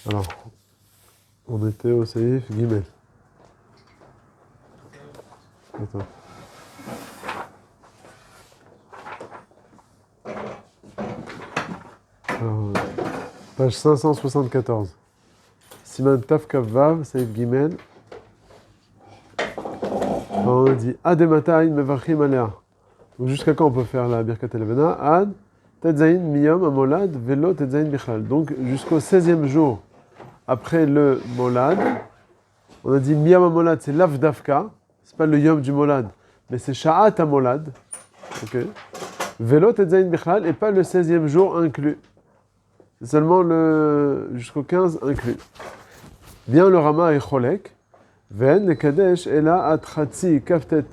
Alors, on était au Saïf Gimel. Attends. Alors, page 574. Siman Taf Kav Vav, Saïf Gimel. On dit Adematai Mevarchim Alea. Donc jusqu'à quand on peut faire la Birkat Elevena? Ad Tetzain Miyom Amolad Velo Tetzain Bichlal. Donc jusqu'au 16e jour après le Molad. On a dit Miyom Amolad, c'est l'Avdavka. C'est pas le Yom du Molad, mais c'est Sha'at Amolad. Ok. Velo Tetzain Bichlal et pas le 16e jour inclus. C'est seulement le jusqu'au 15 inclus. Vient le Rama et Cholek. Ven le Kadesh et là Atchatzi Kaftet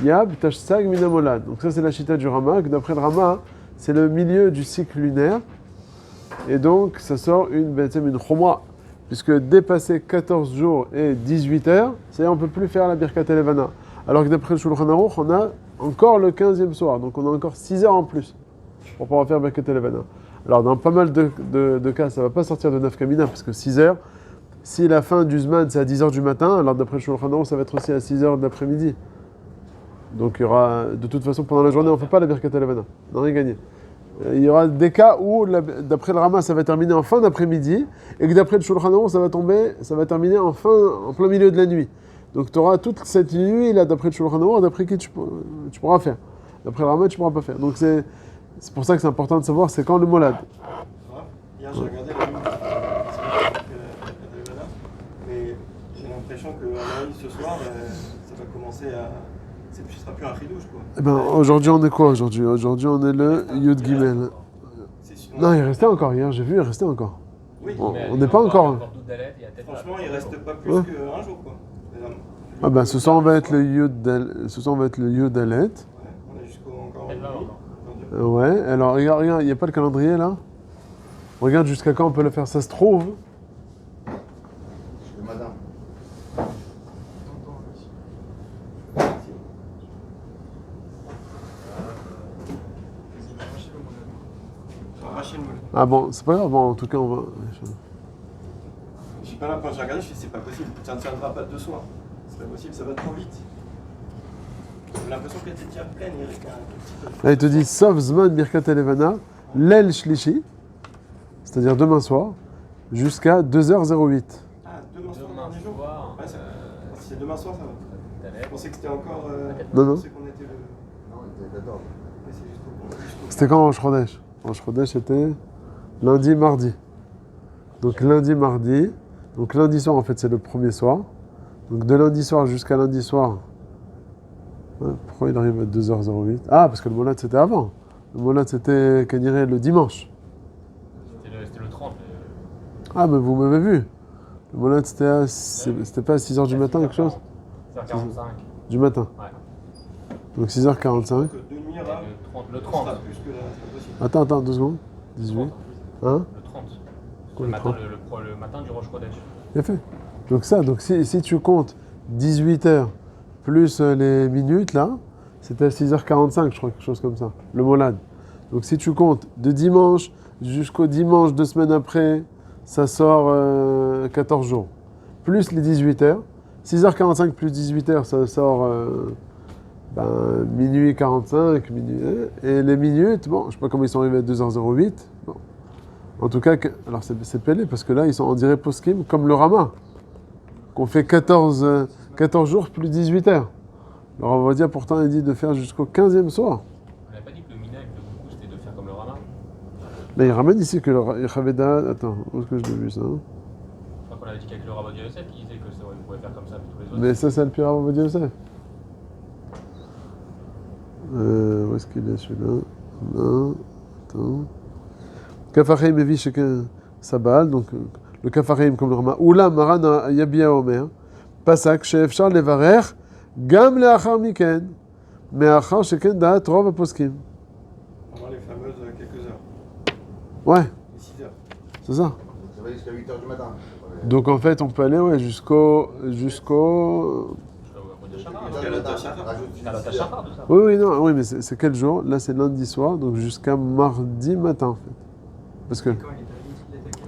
Yab Tashsag Minamolad. Donc ça c'est la chita du Rama. D'après le Rama, c'est le milieu du cycle lunaire. Et donc ça sort une chomra. Puisque dépassé 14 jours et 18 heures, c'est-à-dire on ne peut plus faire la Birkat Elevana. Alors que d'après le Shulchan Aruch, on a encore le 15e soir. Donc on a encore 6 heures en plus pour pouvoir faire Birkat Elevana. Alors dans pas mal de cas, ça ne va pas sortir de Nafkamina, parce que 6 heures, si la fin du Zman c'est à 10h du matin, alors d'après le Shulchan Aruch, ça va être aussi à 6h de l'après-midi. Donc il y aura, de toute façon, pendant la journée, on ne fait pas la Birkat Elevana. On n'a rien gagné. Il y aura des cas où, d'après le Rama, ça va terminer en fin d'après-midi, et que d'après le Shulchan Aruch, ça va terminer en plein milieu de la nuit. Donc tu auras toute cette nuit, là, d'après le Shulchan Aruch, d'après qui tu pourras faire. D'après le Rama, tu ne pourras pas faire. Donc c'est pour ça que c'est important de savoir c'est quand le Molad. Hier, j'ai regardé la nuit, mais j'ai l'impression que ce soir, ça va commencer à... Ce ne sera plus un chidouche, quoi. Eh ben, aujourd'hui, on est quoi aujourd'hui? Aujourd'hui, on est le Yud Gimel. Non, il restait encore hier, j'ai vu, il restait encore. Oui, on n'est pas encore. Franchement, il ne reste pas plus qu'un jour, quoi. Ah ben, ce soir, on va être le Yud Dalet. Ouais, on est jusqu'au encore. Ouais, alors regarde, il n'y a pas le calendrier là? Regarde jusqu'à quand on peut le faire, ça se trouve. Madame. Ah bon, c'est pas grave, bon, en tout cas on va... Je suis pas là, quand j'ai regardé, je me suis dit c'est pas possible, ça ne tiendra pas de soir. C'est pas possible, ça va trop vite. J'ai l'impression qu'elle était déjà pleine, il reste un petit peu. Là il te dit, sauf Zman Birkat Elevana, l'El Shlishi, c'est-à-dire demain soir, jusqu'à 2h08. Ah, demain soir, dernier jour. Ouais, c'est demain soir, ça va. Je pensais que c'était encore... Non, non. Je pensais qu'on était le... Non, on était 14. Mais c'est jusqu'au... C'était quand en Shrodesh? En Shrodesh c'était lundi, mardi. Donc lundi, mardi. Donc lundi soir en fait c'est le premier soir. Donc de lundi soir jusqu'à lundi soir. Ouais, pourquoi il arrive à 2h08? Ah, parce que le Molad c'était avant. Le Molad c'était, qu'on dirait, le dimanche. C'était le 30. Ah, mais vous m'avez vu. Le Molad c'était pas à 6h du matin, quelque chose? 6h45. Du matin. Ouais. Donc 6h45. Donc, de nuit à... Le 30. Ça sera plus que là, c'est pas possible. Attends, 2 secondes. 18. Hein? Le 30. Quoi, Le le matin, 30? le matin du Rosh Chodesh. Bien fait. Donc si tu comptes 18h plus les minutes là, c'était à 6h45, je crois, quelque chose comme ça, le Molad. Donc si tu comptes de dimanche jusqu'au dimanche 2 semaines après, ça sort 14 jours. Plus les 18h. 6h45 plus 18h, ça sort minuit 45, minuit. Et les minutes, bon, je sais pas comment ils sont arrivés à 2h08. Bon. En tout cas, alors c'est pelé parce que là, ils sont en dirait poskim comme le Rama, qu'on fait 14 jours plus 18 heures. Alors on va dire pourtant, il dit de faire jusqu'au 15e soir. On n'avait pas dit que le minag de beaucoup c'était de faire comme le Rama? Mais il ramène ici que le Chaveda. Attends, où est-ce que je l'ai vu ça? Je crois qu'on avait dit qu'avec le Rabbi Yosef qui disait que ça, on pouvait faire comme ça avec tous les autres. Mais ça, c'est le Pire Avodia Yosef. Où est-ce qu'il est celui-là? Non, attends. Kafareim Evi chacun Sabal, donc le Kafareim comme le Rama. Oula Maran Yabia Omer. Pasak, Chef Charles Levarer, Gam Leachar Miken. Mais Achar Sheken Daat Rov Aposkim. Pendant les fameuses quelques heures. Ouais, Les 6 heures. c'est ça. Ça va jusqu'à 8h du matin. Donc en fait, on peut aller jusqu'au. Jusqu'à le Tachar. tout ça. Oui, mais c'est quel jour? Là, c'est lundi soir, donc jusqu'à mardi matin en fait. Parce que.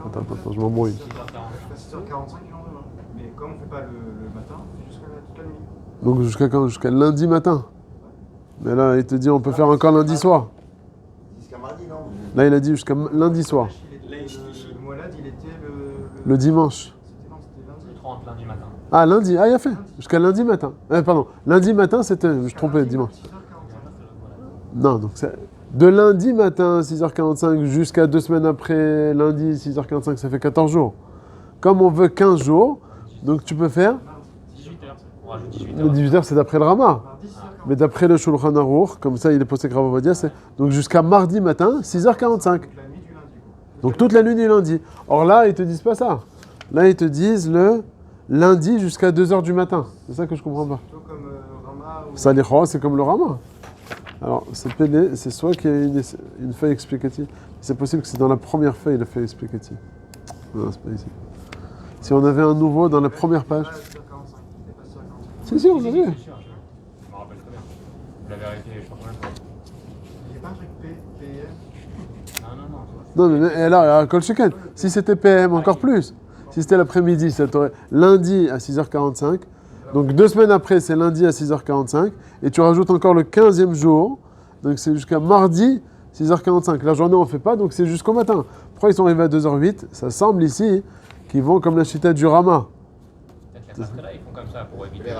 Attends, je m'embrouille. 6h45 le lendemain. Mais comme on ne fait pas le matin, c'est jusqu'à toute la nuit. Donc jusqu'à quand? Jusqu'à lundi matin. Mais là, il te dit on peut faire encore lundi soir. Jusqu'à mardi, non? Là, il a dit jusqu'à lundi soir. Le Moalad, il était Le dimanche. C'était lundi. Le 30, lundi matin. Ah, lundi. Ah, il a fait. Jusqu'à lundi matin. Pardon. Lundi matin, c'était... Je me trompais, dimanche. 6h45. Non, donc c'est... De lundi matin, 6h45, jusqu'à 2 semaines après, lundi, 6h45, ça fait 14 jours. Comme on veut 15 jours, donc tu peux faire... 18h. On rajoute 18h. Le 18h, c'est d'après le Rama. Mais d'après le Shulchan Aruch, comme ça, il est posé Rav Ovadia, c'est... Donc jusqu'à mardi matin, 6h45. Donc toute la nuit du lundi. Or là, ils te disent pas ça. Là, ils te disent le lundi jusqu'à 2h du matin. C'est ça que je comprends pas. Plutôt comme Rama ou... Ça, les Chora, c'est comme le Rama. Alors, c'est PD, c'est soit qu'il y a une feuille explicative. C'est possible que c'est dans la première feuille, la feuille explicative. Non, c'est pas ici. Si on avait un nouveau dans la première page. Si, on a vu. Je me rappelle très bien. Vous l'avez arrêté, je sais pas combien de fois. Il n'y a pas un truc PM? Non. Non, mais là, à Kolcheken, si c'était PM, encore plus. Si c'était l'après-midi, ça t'aurait lundi à 6h45. Donc 2 semaines après, c'est lundi à 6h45. Et tu rajoutes encore le 15e jour. Donc c'est jusqu'à mardi, 6h45. La journée, on ne fait pas, donc c'est jusqu'au matin. Pourquoi ils sont arrivés à 2h08? Ça semble ici qu'ils vont comme la chita du Rama. Peut-être les Khatrila, ils font comme ça pour éviter.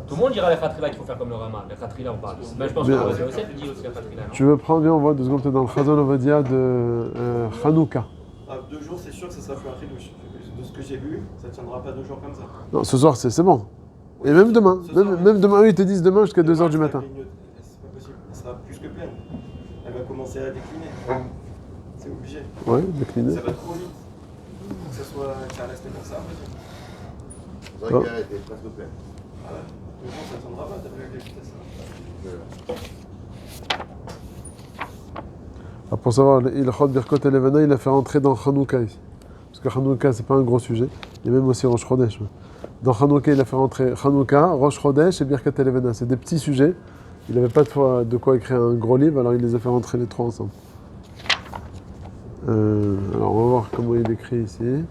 Tout le monde dira les Khatrila qu'il faut faire comme le Rama. Les Khatrila, on parle. Ben, je pense que le Rav Yosef dit aussi les Khatrila. Tu veux prendre, viens, on voit 2 secondes dans le Chazon Ovadia de Hanouka. 2 jours, c'est sûr que ça sera plus un chidouche. De ce que j'ai vu, ça ne tiendra pas 2 jours comme ça. Non, ce soir, c'est bon. Et même demain. Même demain, eux, ils te disent demain jusqu'à 2h du matin. C'est pas possible. Elle sera plus que pleine. Elle va commencer à décliner. C'est obligé. Ouais, décliner. Ça va trop vite. Que ça soit qu'elle reste comme ça, impossible. C'est vrai qu'elle était presque pleine. Ah ouais. 2 jours, ça ne tiendra pas. T'as vu la vitesse. Alors pour savoir, il Chod Birkot Elevana, il a fait rentrer dans Hanouka ici. Parce que Hanouka, c'est pas un gros sujet. Il y a même aussi Rosh Chodesh. Dans Hanouka, il a fait rentrer Hanouka, Rosh Chodesh et Birkat Elevana. C'est des petits sujets. Il n'avait pas de quoi écrire un gros livre, alors il les a fait rentrer les 3 ensemble. Alors on va voir comment il écrit ici.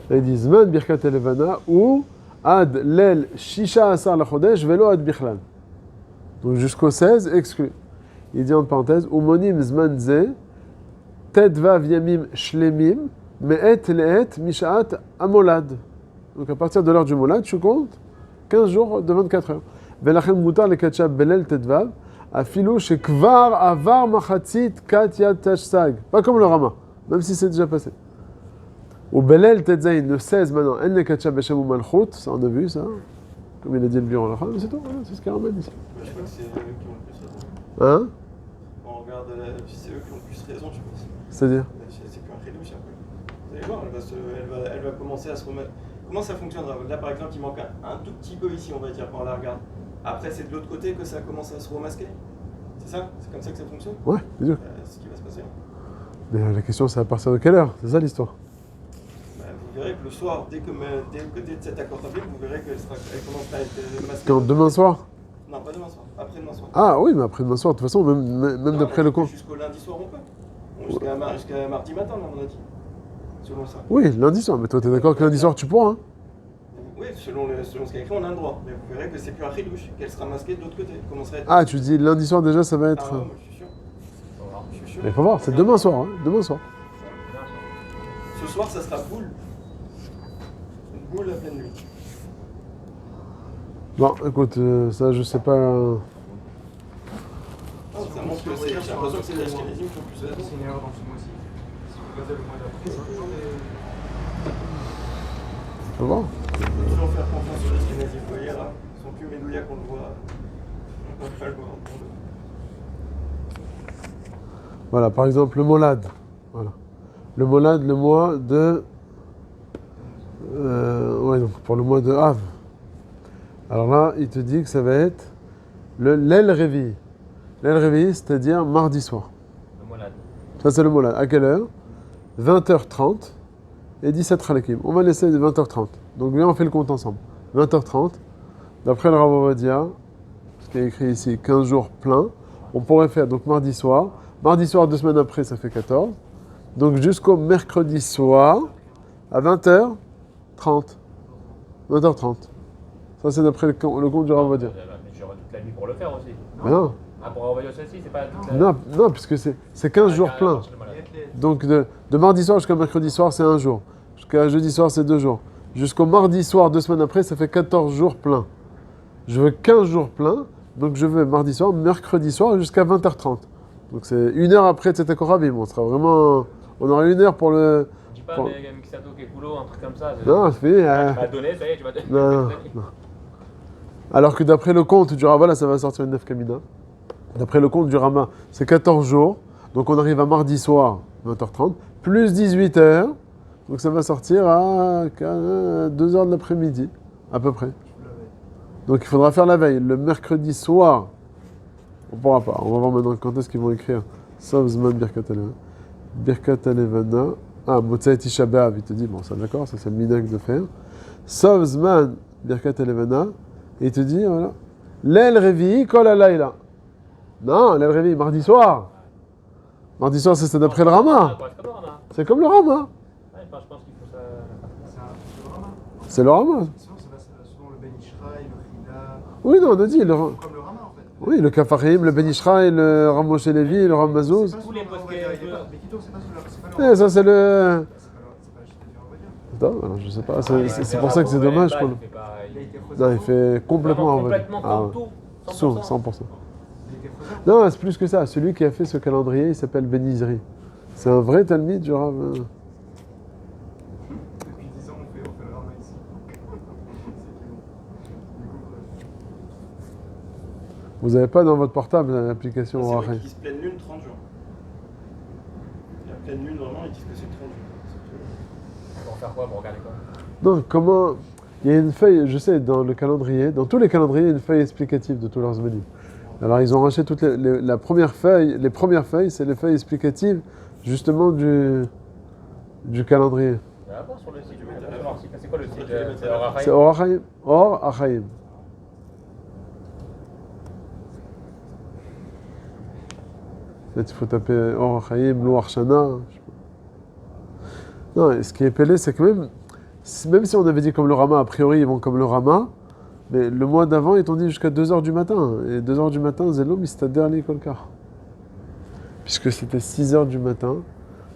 Là, ils disent Zman Birkat Elevana ou Ad Lel Shisha Asar la Chodesh Velo Ad Bichlal. Donc jusqu'au 16, exclu. Il dit en parenthèse Umonim Zman Ze Tedvav Yamim Shlemim Me'et Le'et Mishaat Amolad. Donc à partir de l'heure du Molad, tu comptes 15 jours de 24 heures. Velachem Mutar le Ketchab Belel Tedvav Afilou Shekvar Avar Machatzit Katyat Tashsag. Pas comme le Rama, même si c'est déjà passé. Au Belel Tetzain, le 16 maintenant, En le Ketchab Beshem ou Malchut, ça on a vu ça. Comme il a dit le bureau là, c'est tout, voilà, c'est ce qu'il ramène ici. Je crois que c'est eux qui ont le plus raison. Hein? On regarde, c'est eux qui ont le plus raison, je pense. C'est-à-dire? C'est plus un chidouche après. Vous allez voir, elle va commencer à se remettre. Comment ça fonctionnera? Là par exemple, il manque un tout petit peu ici, on va dire, quand on la regarde. Après, c'est de l'autre côté que ça commence à se remasquer. C'est ça? C'est comme ça que ça fonctionne? Ouais, bien sûr. C'est ce qui va se passer. Mais la question c'est à partir de quelle heure? C'est ça l'histoire. Vous verrez que le soir, dès cet accord tablier, vous verrez qu'elle commence à être masquée. Quand demain soir? Non, pas demain soir, après-demain soir. Ah oui, mais après demain soir, de toute façon, même d'après le compte. Jusqu'au lundi soir, on peut. Jusqu'à mardi matin, là, on a dit. Selon ça. Oui, lundi soir, mais toi t'es d'accord que lundi soir tu pourras, hein? Oui, selon ce qu'il y a écrit, on a le droit. Mais vous verrez que c'est plus un chidouche, qu'elle sera masquée de l'autre côté. Ah, tu dis lundi soir déjà, ça va être. Ah ouais, moi, je suis sûr. Je suis sûr. Mais il faut voir, c'est demain soir, hein? Demain soir. Ce soir, ça sera boule. Une boule à pleine nuit. Bon, écoute, ça je sais pas. Ça montre que j'ai l'impression que c'est les Ashkénazim qui ont plus raison. C'est une erreur dans ce mois-ci. Si vous regardez le mois d'après, c'est toujours des. Faut voir. Il faut toujours faire confiance aux Ashkénazim. Vous voyez là, ils sont plus médouillats qu'on le voit. On peut pas le voir. Voilà, par exemple, le Molad. Voilà. Le Molad, le mois de. Ouais, donc pour le mois de Av. Alors là, il te dit que ça va être l'El Révi. L'El Révi, c'est-à-dire mardi soir. Le Molad. Ça, c'est le Molad. À quelle heure? 20h30 et 17 Halakim. On va laisser 20h30. Donc, viens, on fait le compte ensemble. 20h30, d'après le Rav Ovadia, qui est écrit ici 15 jours pleins, on pourrait faire donc mardi soir. Mardi soir, 2 semaines après, ça fait 14. Donc jusqu'au mercredi soir, à 20h30. 20h30. Ça, c'est d'après le compte du Rav Ovadia. Mais j'aurai toute la nuit pour le faire aussi. Mais non, Ah, pour envoyer aussi, c'est pas toute la non, puisque c'est 15 jours pleins. Donc de mardi soir jusqu'à mercredi soir, c'est 1 jour. Jusqu'à jeudi soir, c'est 2 jours. Jusqu'au mardi soir, 2 semaines après, ça fait 14 jours pleins. Je veux 15 jours pleins, donc je veux mardi soir, mercredi soir, jusqu'à 20h30. Donc c'est 1 heure après Tzedek Korabim. On sera vraiment... On aura 1 heure pour le... Je dis pas Bon. Misato Kekulo, un truc comme ça. Non, c'est fini. Tu m'as donné, ça y est, tu m'as donné. Non. Alors que d'après le compte du Rava, là, ça va sortir une Nef Kamina. D'après le compte du Rama, c'est 14 jours. Donc on arrive à mardi soir, 20h30, plus 18h. Donc ça va sortir à 2h de l'après-midi, à peu près. Donc il faudra faire la veille. Le mercredi soir, on ne pourra pas. On va voir maintenant quand est-ce qu'ils vont écrire. Sauf Zman Birkat Alevana. Birkat Alevana. Ah, Motzei Tisha B'Av, il te dit, bon, ça d'accord, ça c'est le minhag de faire. Sauf Zman Birkat Alevana. Et il te dit, voilà. L'El Revi, Kol Alayla. Non, l'El Revi, mardi soir. Mardi soir, c'est d'après le Rama. C'est comme le Rama. Je pense qu'il faut ça. C'est le Rama. Sinon, c'est selon le Ben Ishraï, le Chida. Oui, non, on a dit. Comme le Rama, en fait. Oui, le Kafarim, le Ben Ishraï, le Ram Moshe Levi, le Ram Mazouz. Tous les postes Mais Kito, c'est pas celui-là. Eh, ça, c'est le. C'est pas le Chida du Ravadia. Attends, alors, je sais pas. C'est pour ça que c'est dommage. Quoi. Non, il fait complètement Complètement Ah, comme ouais. tout. 100%. 100%. Il était faisable. Non, c'est plus que ça. Celui qui a fait ce calendrier, il s'appelle Ben Izri. C'est un vrai Talmid du Rav. Depuis 10 ans, on fait le Rama ici. Vous n'avez pas dans votre portable l'application C'est vrai Orachaim. qu'ils disent pleine lune 30 jours. La pleine lune, normalement, ils disent que c'est 30 jours. Pour faire quoi? Pour regarder quoi? Non, comment. Il y a une feuille, je sais, dans le calendrier, dans tous les calendriers, il y a une feuille explicative de tous leurs zmanim. Alors, ils ont racheté toutes la première feuille, les premières feuilles, c'est les feuilles explicatives, justement, du calendrier. Il va voir sur le site. C'est quoi le site? C'est Orachaim. Orachaim. Peut-être il faut taper Orachaim, Loar Shana. Non, et ce qui est pelé, c'est que même si on avait dit comme le Rama, a priori, ils vont comme le Rama, mais le mois d'avant, ils t'ont dit jusqu'à 2h du matin. Et 2h du matin, Zelo, Mistader, Kolkar. Puisque c'était 6h du matin,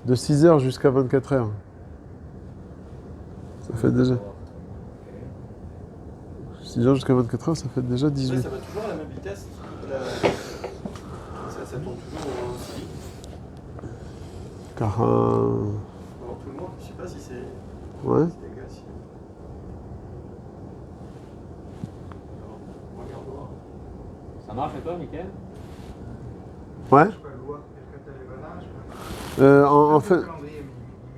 de 6h jusqu'à 24h. Ça fait déjà. 6h jusqu'à 24h, ça fait déjà 18. Après, ça va toujours à la même vitesse. Ça tourne toujours aussi vite. Car. Pour tout le monde, je sais pas si c'est. Ouais. C'est égal si. Alors, regarde voir. Ça marche et toi, Mickaël? Ouais. Je sais pas, Loa, Birkat Alevana, je sais pas. En fait, Le calendrier, mais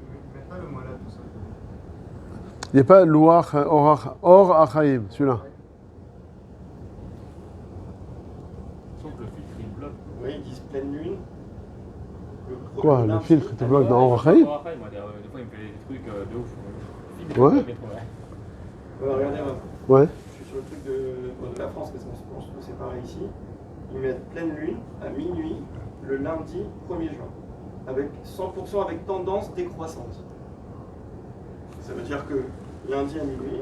ils mettent pas le mois là, tout ça. il n'y a pas Loar Or Achaim, celui-là. Sauf le filtre, il bloque. Oui, ils disent pleine lune. Quoi, le lundi, filtre, il te bloque dans Or Achaim? Des fois, il me fait des trucs de ouf. Le filtre, il Ouais. bloque les trucs, Regardez, Ouais. je suis sur le truc de la France, parce que je pense que c'est pareil ici. Ils mettent pleine lune à minuit le lundi 1er juin, avec 100% avec tendance décroissante. Ça veut dire que lundi à minuit,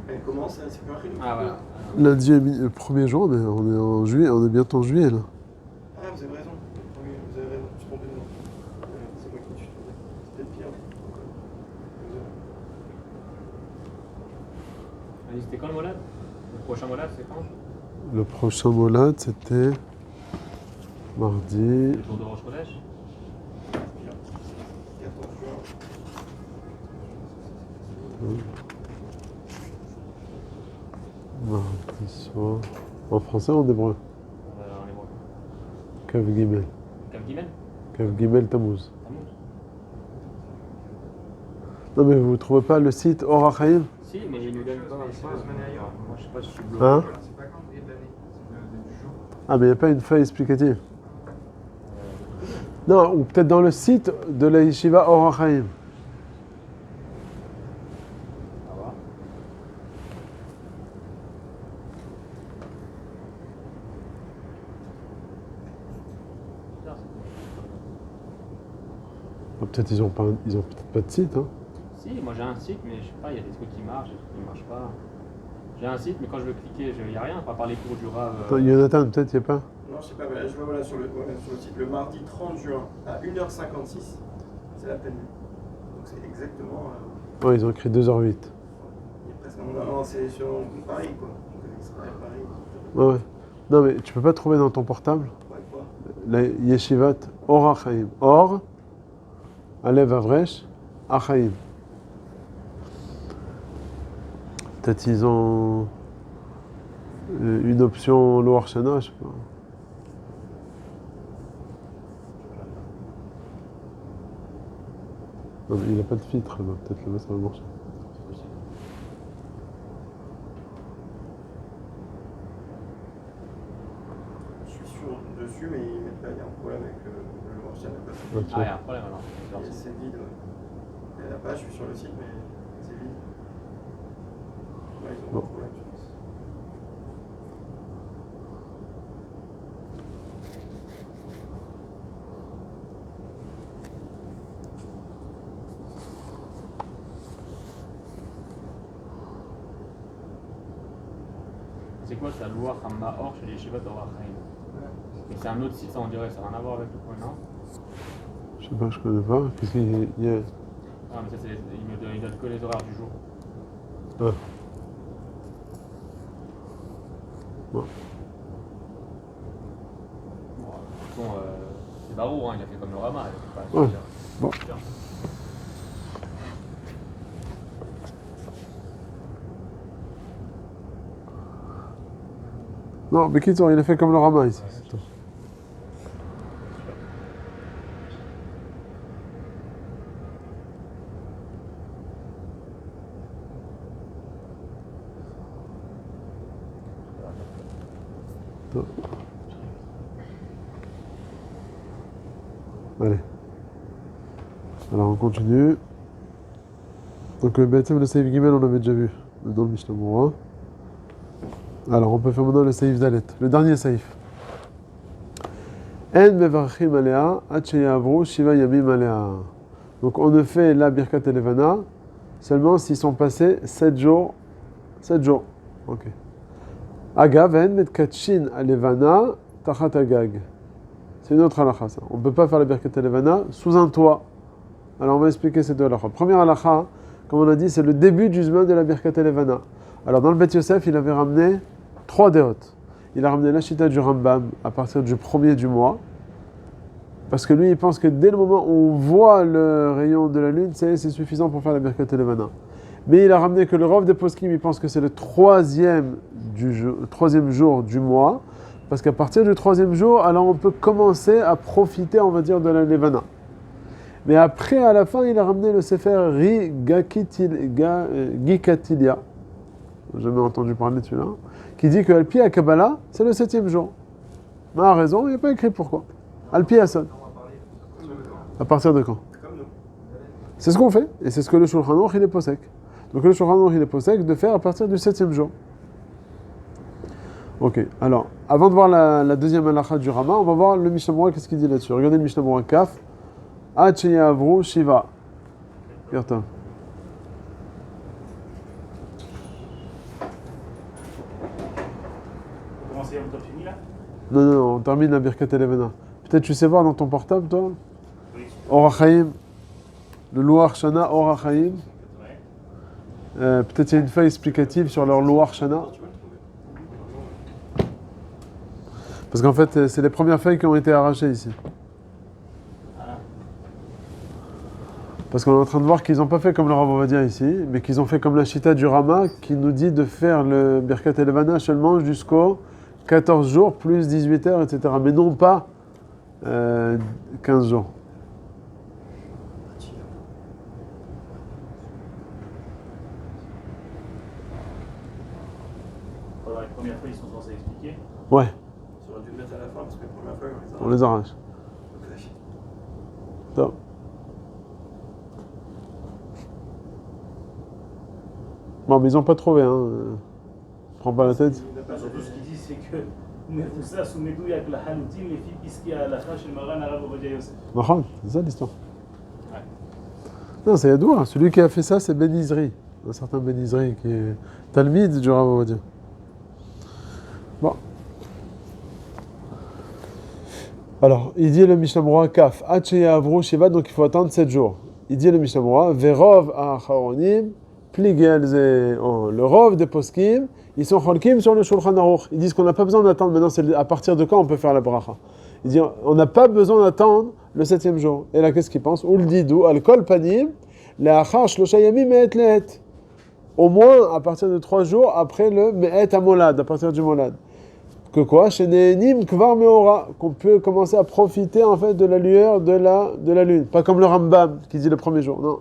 elle commence à séparer le Ah, voilà. Lundi, le 1er juin, mais on est en juillet, on est bientôt en juillet là. Ah, vous avez raison. Oui, vous avez raison, je suis tombé dedans. C'est moi qui me suis tombé. C'est peut-être pire. Vas-y, c'était quand le molade? Le prochain molade, c'est quand? Le prochain molad, c'était mardi. Le tour de Roche Collège? 14 juin. Mardi soir. En français ou en hébreu? On est bon. Kav Gimel. Cap Guimel? Kav Gimel Tammuz. Tammuz? Non mais vous ne trouvez pas le site Orachaim? Si, mais il nous donne pas. C'est la semaine ailleurs. Moi, je sais pas si je suis bloqué. Hein? C'est pas le calendrier de l'année, c'est du jour. Ah mais il n'y a pas une feuille explicative. Non, ou peut-être dans le site de la yeshiva Orachaim. Peut-être ils ont peut-être pas de site. Hein. Si, moi j'ai un site, mais je sais pas, il y a des trucs qui marchent, des trucs qui ne marchent pas. J'ai un site, mais quand je veux cliquer, il n'y a rien, pas par les cours du Rav. Attends, Jonathan, peut-être il n'y a pas. Non, je sais pas, mais là je vois voilà, sur le site le mardi 30 juin à 1h56, c'est la pleine lune. Donc c'est exactement. Ouais, ils ont écrit 2h08. Il y a presque non, c'est sur Paris quoi. Donc Israël, Paris. Ouais, ouais. Non, mais tu peux pas trouver dans ton portable Ouais, quoi. la Yeshivat Or Achaim. Or, Alev Avresh, Achaim. Peut-être ils ont une option Loar Shana, je sais pas. Non, mais il n'a pas de filtre là-bas, peut-être là-bas ça va marcher. Je suis dessus, mais il y a un problème avec le marché. Ouais, tu Ah, il y vois. a un problème alors. C'est vide. Ouais. Il y a la page, je suis sur le site, mais c'est vide. Ouais, ils ont Bon. un problème, je pense. C'est quoi ça, Loa Hamma Or chez les Yeshivat Or Achaim? Mais c'est un autre site, ça on dirait, ça n'a rien à voir avec le point, non? Je sais pas, je connais pas. Qu'est-ce qu'il y a Ah, mais ça, il donne que les horaires du jour. Ah. Bon. Bon, de toute façon, c'est Barou, hein, il a fait comme le Rama. Il a fait pas Ouais. Bon. Tiens. Non, mais Kittor, il a fait comme le Rama ici. c'est tout. Attends. Allez. Alors on continue. Donc le Seif Gimel on avait déjà vu dans le Mishnah Moura. Alors on peut faire maintenant le Seif Dalet, le dernier Seif. En mevarchim alea ad sheyavru shiva yamim alea. Donc on ne fait la Birkat Elevana seulement s'ils sont passés 7 jours. 7 jours. Ok. Agav en metkachin alevana tachat agag. C'est une autre halakha ça. On ne peut pas faire la Birkat Elevana sous un toit. Alors on va expliquer ces deux halakha. Première halakha, comme on a dit, c'est le début du zman de la Birkat Elevana. Alors dans le Bet Yosef, il avait ramené 3 déotes. Il a ramené la chita du Rambam à partir du premier du mois. Parce que lui, il pense que dès le moment où on voit le rayon de la lune, c'est suffisant pour faire la Birkat Elevana. Mais il a ramené que le Rav des Poskim, il pense que c'est le troisième jour du mois. Parce qu'à partir du 3e jour, alors on peut commencer à profiter, on va dire, de la Levana. Mais après, à la fin, il a ramené le Sefer Ri Gikatilia. J'ai jamais entendu parler de celui-là. Qui dit que Alpi à Kabbalah, c'est le 7e jour. Mais a raison, il n'y a pas écrit pourquoi. Alpi Hassan. À partir de quand? Comme nous. C'est ce qu'on fait. Et c'est ce que le Shulchan Aruch, il est posek. Donc le Shulchan Aruch, il est posek de faire à partir du 7e jour. Ok, alors, avant de voir la deuxième halakha du Rama, on va voir le Mishnah Moura, qu'est-ce qu'il dit là-dessus. Regardez le Mishnah Moura Kaf. Ad sheyavru shiva. Regarde. Comment c'est, on t'a fini là? Non, non, on termine la Birkat Elevana. Peut-être tu sais voir dans ton portable, toi Oui. Or Hachaim, le Loar Shana Or Hachaim. Ouais. Peut-être il y a une feuille explicative sur leur Loar Shana. Tu vas le trouver. Parce qu'en fait, c'est les premières feuilles qui ont été arrachées ici. Ah. Parce qu'on est en train de voir qu'ils n'ont pas fait comme le Rav Ovadia ici, mais qu'ils ont fait comme la Chita du Rama qui nous dit de faire le Birkat Elevana seulement jusqu'aux 14 jours plus 18 heures, etc. Mais non pas 15 jours. Alors, les premières fois, ils sont censés expliquer. Ouais, J'aurais dû le mettre à la fin parce que la première fois, on les arrache. Top. Bon, mais ils n'ont pas trouvé, hein. Prends pas la tête. Surtout ce qu'ils disent, c'est que מבוסס ומדויק לחלוטין לפי פסקי ההלכה של מרן הרב עובדיה יוסף. נכון, c'est ça l'histoire. Ouais. Non, c'est Yadoua. Celui qui a fait ça, c'est Ben Izri. Un certain Ben Izri qui est Talmid du Rav Ovadia. Bon. Alors, il dit le Mishnah Berurah Kaf, Hacheya Avru Shiva, donc il faut attendre 7 jours. Il dit le Mishnah Berurah, Verov Acharonim, Pligel Ze, le Rov des Poskim, ils sont Cholkim sur le Shulchan Aruch. Ils disent qu'on n'a pas besoin d'attendre. Maintenant, c'est à partir de quand on peut faire la bracha. Il dit, on n'a pas besoin d'attendre le 7e jour. Et là, qu'est-ce qu'il pense? Ou le didou, al kol panim, le'achar shlosha yamim me'et le'et. Au moins, à partir de 3 jours, après le me'et amolad, à partir du molad. Que quoi? Chez Nehenim kvar meora, qu'on peut commencer à profiter, en fait, de la lueur de la lune. Pas comme le Rambam, qui dit le premier jour. Non.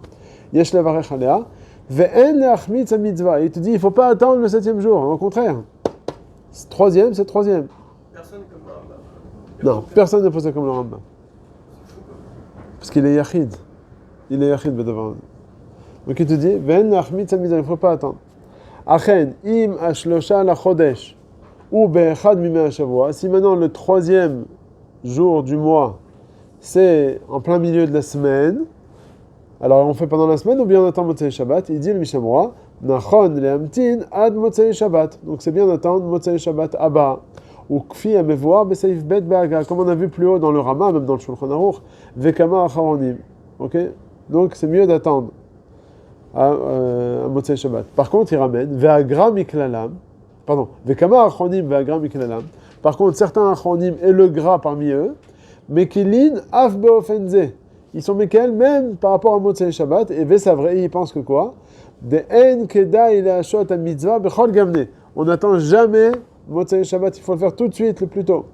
Yesh levarech alea. Ve'en le'achmitz ha-mitzvah. Il te dit, il ne faut pas attendre le 7e jour. Au contraire. 3e, c'est 3e. Personne comme le Rambam. Non, personne ne pose ça comme le Rambam. Parce qu'il est yachid. Il est yachid, bedavar. Donc il te dit, Ve'en le'achmitz ha-mitzvah. Il ne faut pas attendre. Achen, im ha-shlosha la-chodesh. Ou be'echad mimei ha-shavua. Si maintenant le 3e jour du mois, c'est en plein milieu de la semaine, alors on fait pendant la semaine ou bien on attend Motzei Shabbat? Il dit le Mishnah Berurah, Nachon le'amtin ad Motzei Shabbat. Donc c'est bien d'attendre Motzei Shabbat Abba. Ou kfi amevoar be'seif bet be'aga. Comme on a vu plus haut dans le Rama, même dans le Shulchan Aruch, vekama acharonim. Ok? Donc c'est mieux d'attendre à Motzei Shabbat. Par contre, il ramène ve'agra miklalam. Pardon, vekama acharonim ve'agra miklalam. Par contre, certains acharonim et le gras parmi eux, mekilin af be'ofenze. Ils sont Mekel même par rapport à Motzei Shabbat, et Vesavre, ils pensent que quoi? De en keda il a shot à mitzvah bechol gamne. On n'attend jamais Motzei Shabbat, il faut le faire tout de suite, le plus tôt.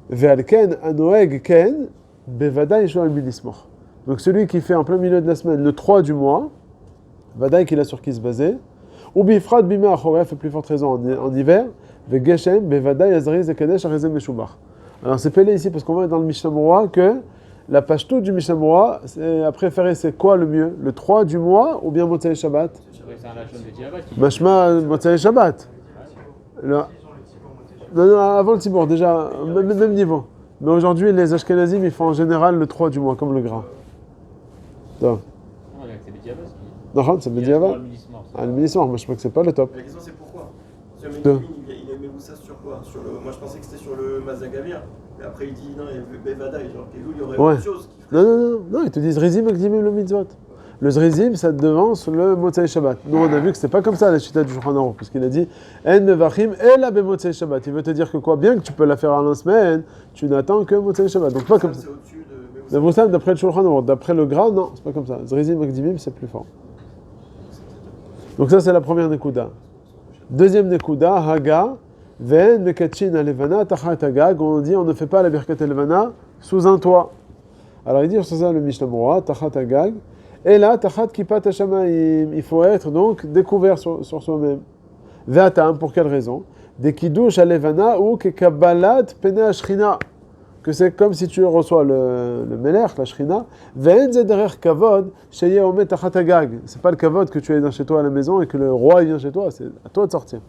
Ve'alken anoeg ken bevadai shoal milismoch. Donc celui qui fait en plein milieu de la semaine le 3 du mois, vadaï qu'il a sur qui se baser, ou bifrat bima achoref, plus forte raison en hiver, ve'geshem bevadai azri zekadesh arezem meshubach. Alors c'est pelé ici parce qu'on voit dans le Mishnah Berurah que la page toute du Mishnah Berurah, à préférer, c'est quoi le mieux? Le 3 du mois ou bien Motzei Shabbat? C'est un lachon de Diabat qui Mashma Motzei Shabbat. Non, non, avant le Tibour, déjà, même niveau. Mais aujourd'hui, les Ashkenazim, ils font en général le 3 du mois, comme le gras. Non, c'est Bediabat qui. non, c'est Bediabat. Ah, le Minismor, moi je crois que c'est pas le top. La question c'est pourquoi? Parce que Menachem, il a mis ça sur quoi? Moi je pensais que c'était sur le Mazagavir. Mais après il dit non, il y avait Bevada, genre Kegou, il y aurait autre chose qui ferait. Non, ils te disent Zrizim Akdimim le mitzvot. Le Zrizim, ça devance le Motzei Shabbat. Nous, on a vu que c'était pas comme ça la chita du Shulchan Aruch, puisqu'il a dit En mevachim ela bemotzei Shabbat. Il veut te dire que quoi? Bien que tu peux la faire à la semaine, tu n'attends que Motzei Shabbat. Donc pas comme ça. C'est au-dessus de Mais vous savez, d'après le Shulchan Aruch, d'après le Gras, non, c'est pas comme ça. Zrizim Akdimim, c'est plus fort. Donc ça, c'est la première Nekuda. Deuxième Nekuda, Haga, Ve'en mekatchin alevana tachat hagag. On dit on ne fait pas la birkat alevana sous un toit. Alors il dit sur ça le Mishnah Berurah, tachat hagag. Et là, tachat kippat hashamayim. Il faut être donc découvert sur soi-même. Ve'atam, pour quelle raison? Des kiddush alevana ou kekabalat pene ashrina. Que c'est comme si tu reçois le melech, la shrina. Ve'en zederer kavod sheye omet tachat hagag. C'est pas le kavod que tu es dans chez toi à la maison et que le roi vient chez toi, c'est à toi de sortir.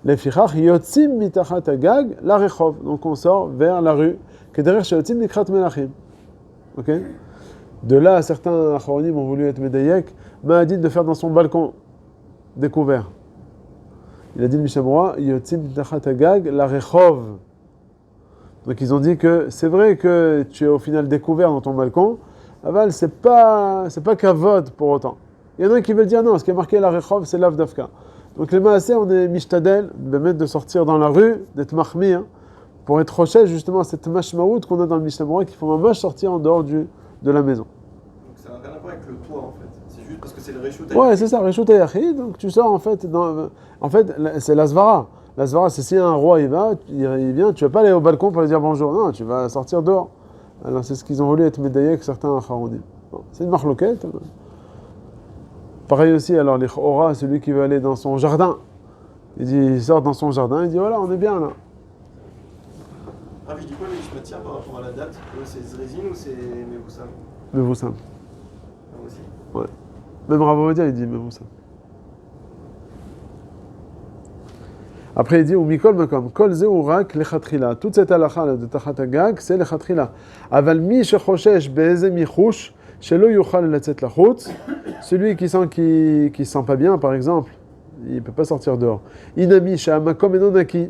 Les fichach yotzim mitachat hagag la rechov. Donc on sort vers la rue. Kederer sheyotzim nikrat melachim. Ok? De là, certains achronim ont voulu être médaillek. M'a dit de faire dans son balcon découvert. Il a dit le Mishnah Berurah yotzim mitachat hagag la rechov. Donc ils ont dit que c'est vrai que tu es au final découvert dans ton balcon. Aval, c'est pas kavod pour autant. Il y en a qui veulent dire non, ce qui est marqué la rechov, c'est l'avdavka. Donc les maaseh, on est mishtadel, de sortir dans la rue, d'être mahmi, hein, pour être roché justement à cette mashmaout qu'on a dans le Mishnah Berurah, qu'il faut vraiment sortir en dehors de la maison. Donc ça n'a rien à voir avec le toit en fait. C'est juste parce que c'est le Reshut. Ouais, c'est ça, Reshut Hayachid. Donc tu sors en fait, c'est la Svara. La Svara, c'est si un roi il vient, tu vas pas aller au balcon pour lui dire bonjour. Non, tu vas sortir dehors. Alors c'est ce qu'ils ont voulu être médaillés avec certains Acharonim. Bon, c'est une marloquette. Pareil aussi, alors les Chora, celui qui veut aller dans son jardin. Il sort dans son jardin, il dit voilà, on est bien là. Ah, je dis quoi, mais je me tiens par rapport à la date. C'est Zrezin ou c'est Mevoussam? Mevoussam. Ah, aussi. Ouais. Même Rav Ovadia, il dit Mevoussam. Après, il dit, ou mikol makom, kol ze urak lechatchila. Toute cette halakha de tachat hagag, c'est lechatchila. Aval mi shechoshesh be'eze michush, Shelo yuchal latzet lachutz, celui qui sent pas bien, par exemple, il peut pas sortir dehors. Inami sha'amakom enonaki,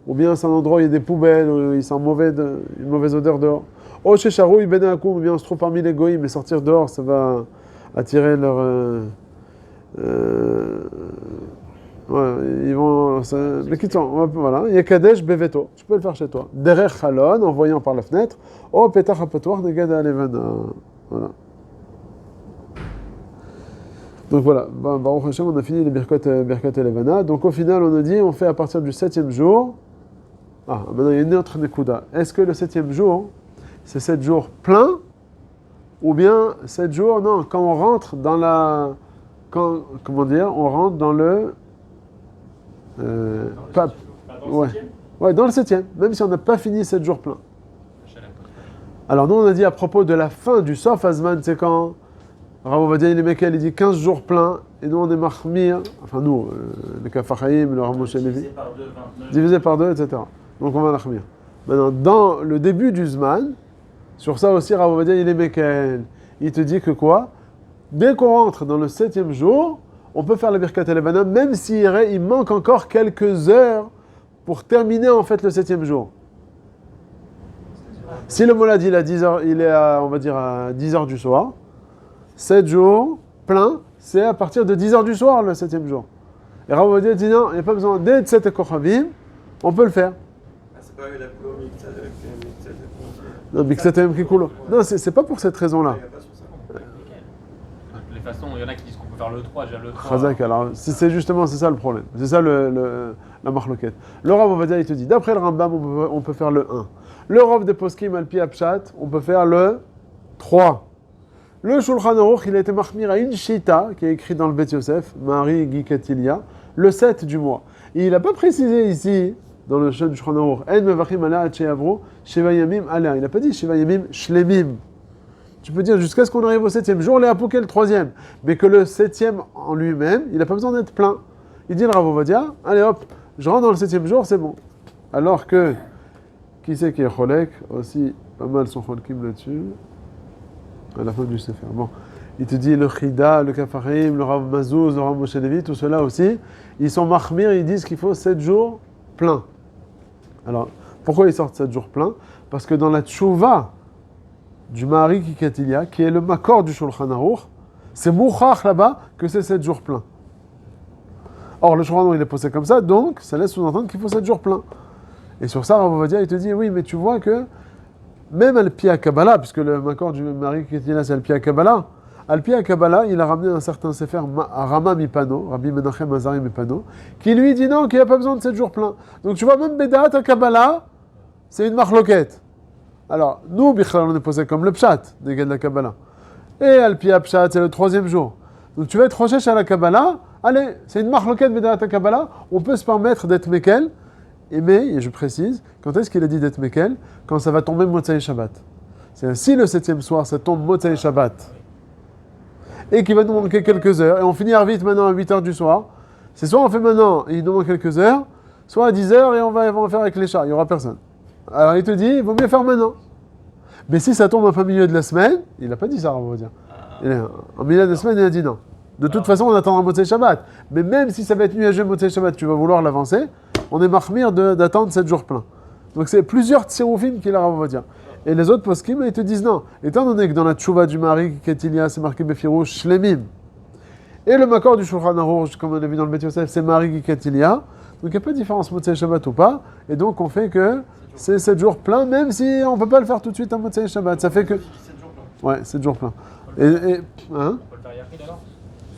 ou bien c'est un endroit où il y a des poubelles, où il sent une mauvaise odeur dehors. O shesharu ibn akum, ou bien on se trouve parmi les goïms, mais sortir dehors, ça va attirer leur ouais, ils vont. Mais quitte, voilà. Il y a Kadesh Beveto. Tu peux le faire chez toi. Derech Chalon, en voyant par la fenêtre. Oh, Petach Apatoir, Negada Alevana. Voilà. Donc voilà. Baruch Hashem, on a fini les Birkot Alevana. Donc au final, on a dit, on fait à partir du 7e jour. Ah, maintenant il y a une autre Nekuda. Est-ce que le 7e jour, c'est 7 jours pleins? Ou bien 7 jours, non, quand on rentre dans la. Comment dire? On rentre dans le. Ouais. Ouais, dans le 7e, même si on n'a pas fini 7 jours pleins. Alors nous on a dit à propos de la fin du Sof Azman, c'est quand Rav Ovadia il Mekel, il dit 15 jours pleins, et nous on est Mahmir, enfin nous, le Kafachaim, le Rav Moshe Levi, divisé par 2, etc. Donc on va Mahmir. Maintenant, dans le début du Zman, sur ça aussi Rav Ovadia il Mekel, il te dit que quoi? Dès qu'on rentre dans le 7e jour, on peut faire la Birkat Alevana, même il manque encore quelques heures pour terminer en fait le 7e jour. Si le Molad il est à 10 heures, il est à, on va dire à 10 heures du soir, 7 jours plein, c'est à partir de 10 heures du soir le 7e jour. Et Rav Ovadia dit non, il n'y a pas besoin d'être 7 Kochavim, on peut le faire. Ah, c'est pas la couleur mixte avec Non, Miksatem Kikulo. Non, c'est pas pour cette raison-là. De toute façon, il y en a qui disent qu'on peut faire le 3, déjà le 3. Chazak, alors, c'est justement, c'est ça le problème. C'est ça la marloquette. Le Rav Ovadia, il te dit, d'après le Rambam, on peut faire le 1. Le Rav de Poskim Alpi Apshat, on peut faire le 3. Le Shulchan Aruch, il a été mahmir à une shita, qui est écrit dans le Bet Yosef, Marie Gikatilia, le 7 du mois. Et il n'a pas précisé ici, dans le Shulchan Aruch, En Mevachim Ala Atcheyavru, Sheva Yamim Ala. Il n'a pas dit Sheva Yamim Shlemim. Tu peux dire jusqu'à ce qu'on arrive au 7e jour, les Apouké le 3e. Mais que le 7e en lui-même, il n'a pas besoin d'être plein. Il dit le Rav Ovadia, allez hop, je rentre dans le 7e jour, c'est bon. Alors que, qui c'est qui est Cholek? Aussi, pas mal sont Cholkim là-dessus. À la fin du Sefer. Bon. Il te dit le Chida, le Kafarim, le Rav Mazouz, le Rav Moshe Levi, tout cela aussi, ils sont mahmir, ils disent qu'il faut 7 jours pleins. Alors, pourquoi ils sortent 7 jours pleins? Parce que dans la Tchouva du Mahari Kikatilia, qui est le makor du Shulchan Aruch, c'est mouchach là-bas que c'est 7 jours pleins. Or, le Shulchan Aruch, il est posé comme ça, donc ça laisse sous-entendre qu'il faut 7 jours pleins. Et sur ça, Rav Ovadia, il te dit, oui, mais tu vois que même Al-Pia Kabbalah, puisque le makor du Mahari Kikatilia, c'est Al-Pia Kabbalah, Al-Pia Kabbalah, il a ramené un certain sefer Rama Mipano, Rabbi Menachem Azari Mipano, qui lui dit non, qu'il n'y a pas besoin de 7 jours pleins. Donc tu vois, même Bedaat à Kabbalah, c'est une marloquette. Alors, nous, Bichlal, on est posé comme le Pshat, des gars de la Kabbalah. Et Al-Pia Pshat, c'est le 3e jour. Donc tu vas être rochesh à la Kabbalah, allez, c'est une marloquette Bedaat à Kabbalah, on peut se permettre d'être Mekel, mais, et je précise, quand est-ce qu'il a dit d'être Mekel? Quand ça va tomber Motzei Shabbat. C'est si le 7e soir, ça tombe Motzei Shabbat, et qu'il va nous manquer quelques heures, et on finit Arvit maintenant à 8h du soir, c'est soit on fait maintenant, et il nous manque quelques heures, soit à 10h, et on va faire avec les chats, il n'y aura personne. Alors il te dit, il vaut mieux faire maintenant. Mais si ça tombe en plein milieu de la semaine, il n'a pas dit ça, on va dire. En milieu de la semaine, il a dit non. De toute façon, on attendra Motzei Shabbat. Mais même si ça va être nuageux Motzei Shabbat, tu vas vouloir l'avancer, on est mahmir d'attendre 7 jours pleins. Donc c'est plusieurs tsiroufim qu'il a, on va dire. Et les autres poskim, ils te disent non. Étant donné que dans la tchouva du Mahari Kikatilia, c'est marqué Befirouch Shlemim. Et le makor du Shulchan Aruch, comme on a vu dans le Bet Yosef, c'est Mahari Kikatilia. Donc il n'y a pas de différence Motzei Shabbat ou pas. Et donc on fait que c'est 7 jours pleins, même si on ne peut pas le faire tout de suite à Motzei Shabbat. Ça fait que. 7 jours pleins. Ouais, 7 jours pleins. On peut le faire Yachid alors?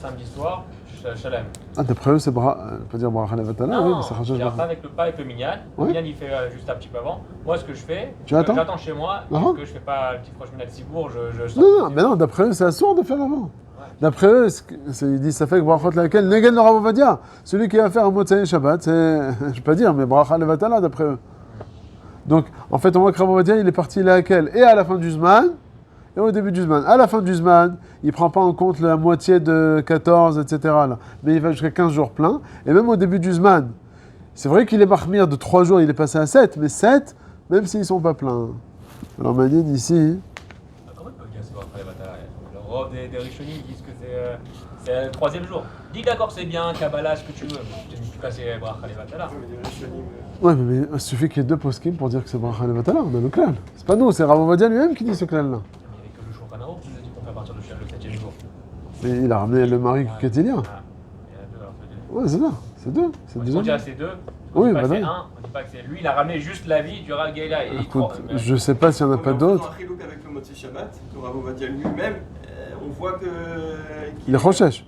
Samedi soir, Shalem. Ah, d'après eux, c'est pas dire Bracha Levatala, oui, mais c'est Chachash il Bracha. pas avec le pas avec le minyan. Le Ouais. minyan, il fait juste un petit peu avant. Moi, ce que je fais, Tu attends j'attends chez moi. Ah. Parce que je fais pas le petit proche minyan de Sibourg, je sors. Non, mais non, d'après eux, c'est assourd de faire avant. D'après eux, ils disent ça fait que Brachot laquelle Negen le Rav Ovadia. Celui qui va faire un Motzei Shabbat, c'est, je peux pas dire, mais Bracha Levatala, d'après eux. Donc, en fait, on voit que Rav Ovadia, il est parti laquelle et à la fin du Zman, et au début du Zman. À la fin du Zman, il ne prend pas en compte la moitié de 14, etc. Là. Mais il va jusqu'à 15 jours pleins. Et même au début du Zman, c'est vrai qu'il est mahmir de 3 jours, il est passé à 7, mais 7, même s'ils ne sont pas pleins. Alors, Manine, ici. Comment il peut bien se voir après les batailles? des Rishonim qui disent que c'est le troisième jour. Dis d'accord, c'est bien, Kabbalah, ce que tu veux. En tout cas, c'est Bracha Levatala. Ouais, mais des Rishonim, Ouais, mais il suffit qu'il y ait deux poskim pour dire que c'est Bracha Levatala, on a le klal. C'est pas nous, c'est Rav Ovadia lui-même qui dit ce klal-là. Il n'y avait que le Shulchan Aruch qui nous a dit qu'on fait à partir du 7e jour. Et il a ramené le mari Ah, Kétilia. il y en a deux, alors c'est deux. Ouais, c'est ça, c'est deux. C'est On deux dit hommes. que c'est deux. On Oui, dit pas que bah c'est non. un. On dit pas que c'est lui. Il a ramené juste la vie du Rav Geila. Et il Écoute, croit- mais- je sais pas s'il y en a Ouais, pas mais en faisant d'autres. un chilouk avec le Motzei Shabbat, le Rav Ovadia lui-même, on voit que. Il est Rochesh.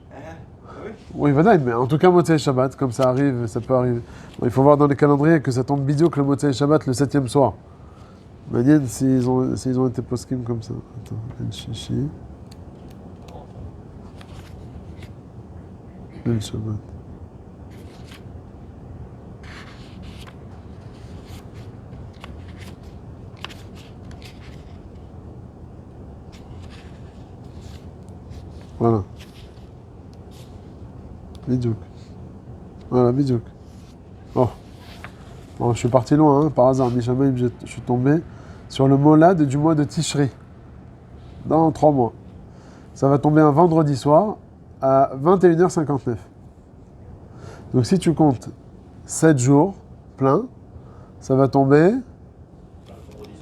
Oui. Oui, Vadaï, mais en tout cas, Motzei Shabbat, comme ça arrive, ça peut arriver. Bon, il faut voir dans les calendriers que ça tombe bidio que le Motzei Shabbat le 7e soir. Manienne s'ils ont été poskim comme ça. Attends, El Shishi. El Shabbat. Voilà. Bidouk. Voilà, bidouk. Oh. Bon, je suis parti loin, hein, par hasard. Mishamayim, je suis tombé sur le molad du mois de Tishri. Dans 3 mois. Ça va tomber un vendredi soir à 21h59. Donc si tu comptes 7 jours pleins, ça va tomber...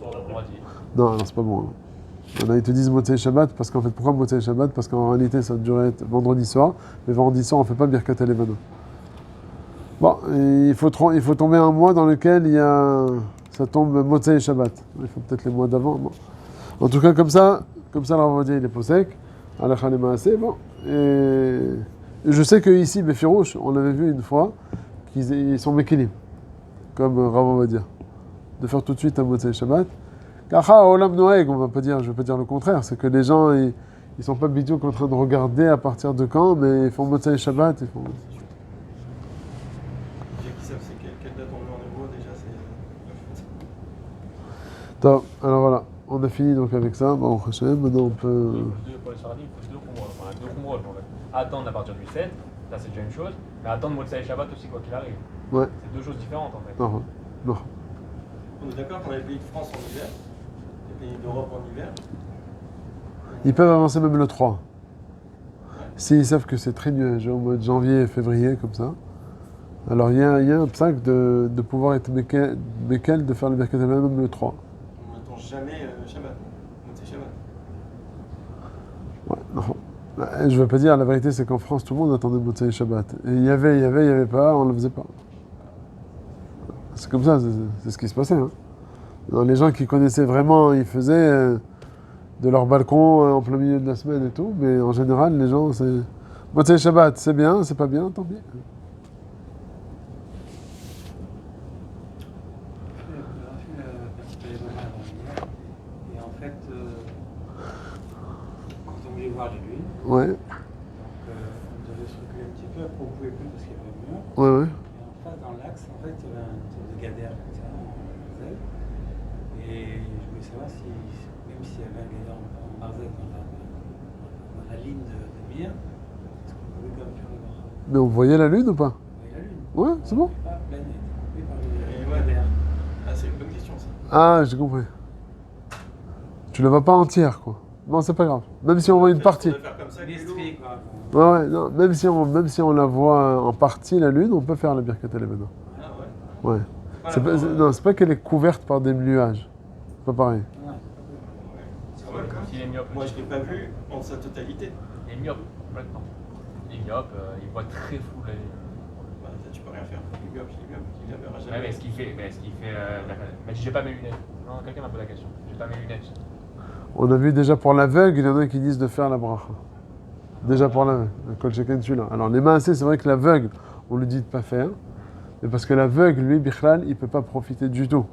Vendredi. Non, c'est pas bon. Hein. Là, ils te disent Motzei Shabbat, parce qu'en fait, pourquoi Motzei Shabbat? Parce qu'en réalité, ça devrait être vendredi soir, mais vendredi soir, on ne fait pas Birkat Elevana. Bon, et il faut tomber un mois dans lequel il y a... ça tombe Motzei Shabbat. Il faut peut-être les mois d'avant. Bon. En tout cas, comme ça, le Rav Ovadia, il est posek. Halacha le Maaseh, bon. Et je sais qu'ici, Befirouche, on l'avait vu une fois, qu'ils sont Mekilim, comme Rav Ovadia, de faire tout de suite un Motzei Shabbat. Kacha Olam Noeg, je ne vais pas dire le contraire, c'est que les gens, ils sont pas bidiouk en train de regarder à partir de quand, mais ils font Motzei Shabbat, ils font... Déjà qui savent c'est quelle date on met en hébreu, déjà c'est. Top, alors voilà, on a fini donc avec ça, bon, maintenant on peut... Pour les Sfaradim, il faut deux Khumrot. Enfin, deux Khumrot, en fait. Attendre à partir du 7, ça c'est déjà une chose, mais attendre Motzei Shabbat aussi, quoi qu'il arrive. Ouais, C'est deux choses différentes en fait. non, non. On est d'accord qu'on a les pays de France en hiver, les pays d'Europe en hiver. Ils peuvent avancer même le 3. S'ils savent que c'est très nuageux au mois de janvier et février, comme ça. Alors il y a un psaque de pouvoir être Bekel, de faire le Birkat Elevana même le 3. On n'attend jamais Shabbat, Motzei Shabbat. Ouais, non. Je veux pas dire, la vérité c'est qu'en France, tout le monde attendait Motzei Shabbat. Et il y avait pas, on le faisait pas. C'est comme ça, c'est ce qui se passait. Hein. Alors, les gens qui connaissaient vraiment, ils faisaient de leur balcon en plein milieu de la semaine et tout, mais en général, les gens, c'est... Motzei Shabbat, c'est bien, c'est pas bien, tant pis. Et en fait, quand on voulait voir les lunes, Ouais, donc, on devait se reculer un petit peu, après on pouvait plus parce qu'il y avait mieux. ouais. Et en face, dans l'axe, en fait, il y avait un tour de Gader comme ça, en Barzel. Et je voulais savoir si, même s'il y avait un Gader en Barzel dans la ligne de Mir, est-ce qu'on pouvait quand même faire le Gader? Mais on voyait la lune ou pas? Vous voyez la lune? Ouais, c'est bon. Pas planète, coupé par Et le ouais. Gader. Ah, c'est une bonne question ça. Ah, j'ai compris. Tu la vois pas entière, quoi. Non, c'est pas grave. Même si on voit une partie. On peut faire comme ça, L'esprit, quoi. Ouais, non, même si on la voit en partie, la lune, on peut faire la Birkat Elevana. Ah ouais. Ouais. Voilà, C'est pas, non, c'est pas qu'elle est couverte par des nuages. C'est pas pareil. C'est vrai, quoi. S'il est myope, Moi je l'ai pas vu en sa totalité. il est myope, complètement. Il est myope, il voit très flou la ligne. Bah, ça, tu peux rien faire. Il verra jamais. Ouais, mais est-ce qu'il fait. Mais j'ai pas mes lunettes. Non, quelqu'un m'a posé la question. J'ai pas mes lunettes. On a vu déjà pour l'aveugle, il y en a qui disent de faire la bracha. Déjà pour l'aveugle. Le kol sheken celui-là. Alors les maaseh, c'est vrai que l'aveugle, on lui dit de pas faire. Mais parce que l'aveugle, lui, bichlal, il peut pas profiter du tout.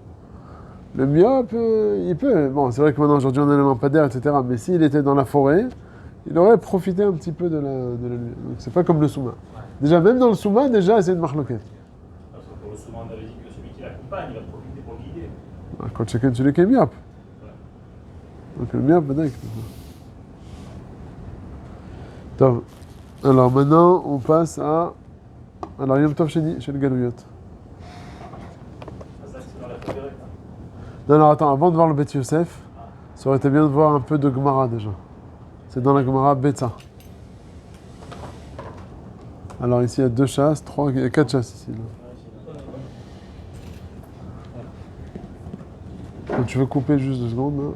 Le myope, il peut. Bon, c'est vrai que maintenant, aujourd'hui, on a les lampadaires, etc. Mais s'il était dans la forêt, il aurait profité un petit peu de la lumière. Donc c'est pas comme le souma. Déjà, même dans le souma, déjà, c'est une marloquette. Parce que pour le souvent, on avait dit que celui qui l'accompagne, il va profiter pour guider. Kol sheken celui qui est myope. Donc le myope, maintenant, il peut faire. Top. Alors maintenant, on passe à... Alors, Yom Tov Sheni, chez le Galouyot. Ça, c'est dans la Frédéric. Non, attends, avant de voir le Beth Yosef, ça aurait été bien de voir un peu de Gemara déjà. C'est dans la Gemara Betza. Alors ici il y a 2 chasses, 3, il y a 4 chasses ici. Là. Donc, tu veux couper juste 2 secondes là.